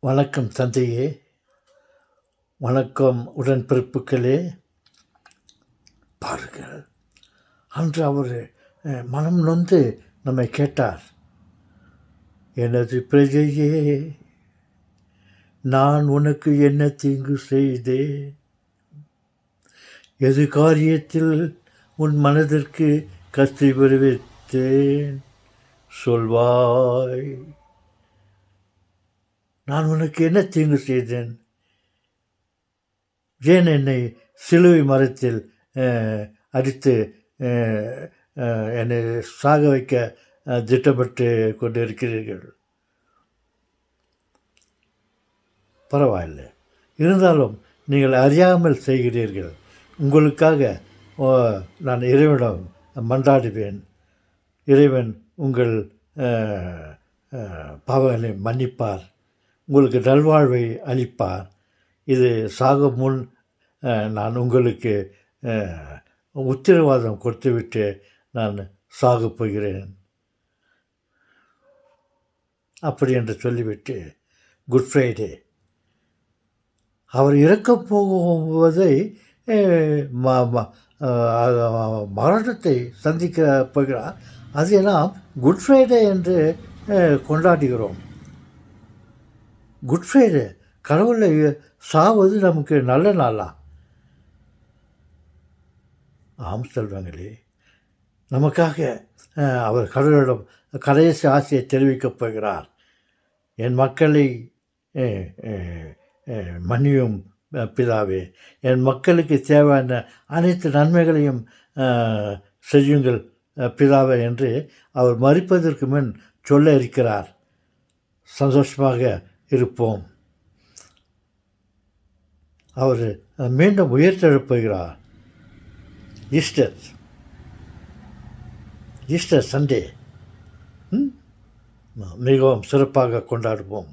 வணக்கம் தந்தையே, வணக்கம் உடன்பிறப்புகளே. பாருங்கள், அன்று அவர் மனம் நொந்து நம்மை கேட்டார். எனது பிரஜையே, நான் உனக்கு என்ன தீங்கு செய்தேன்? எது காரியத்தில் உன் மனதிற்கு கஷ்டி விளைவித்தேன்? சொல்வாய். நான் உனக்கு என்ன தீங்கு செய்தேன்? ஏன் என்னை சிலுவை மரத்தில் அடித்து என்னை சாக வைக்க திட்டமிட்டு கொண்டு இருக்கிறீர்கள்? பரவாயில்லை, இருந்தாலும் நீங்கள் அறியாமல் செய்கிறீர்கள். உங்களுக்காக நான் இறைவனிடம் மன்றாடுவேன். இறைவன் உங்கள் பாவங்களை மன்னிப்பார், உங்களுக்கு நல்வாழ்வை அளிப்பார். இது சாகும் முன் நான் உங்களுக்கு உத்தரவாதம் கொடுத்துவிட்டு நான் சாகப் போகிறேன் அப்படி என்று சொல்லிவிட்டு குட் ஃப்ரைடே அவர் இறக்கப் போவதை மரணத்தை சந்திக்க போகிறார். அதையெல்லாம் குட் ஃப்ரைடே என்று கொண்டாடுகிறோம். குட் ஃப்ரைடே, கடவுளை சாவது நமக்கு நல்ல நாளா? ஆம் செல்வங்களே, நமக்காக அவர் கடவுளிடம் கடைசி ஆசையை தெரிவிக்கப் போகிறார். என் மக்களை மன்னியும் பிதாவே, என் மக்களுக்கு தேவையான அனைத்து நன்மைகளையும் செய்யுங்கள் பிதாவே என்று அவர் மரிப்பதற்கு முன் சொல்ல இருக்கிறார். சந்தோஷமாக இருப்போம். அவர் மீண்டும் உயிர்த்தெழுப்புகிறார். ஈஸ்டர் சண்டே மிகவும் சிறப்பாக கொண்டாடுவோம்.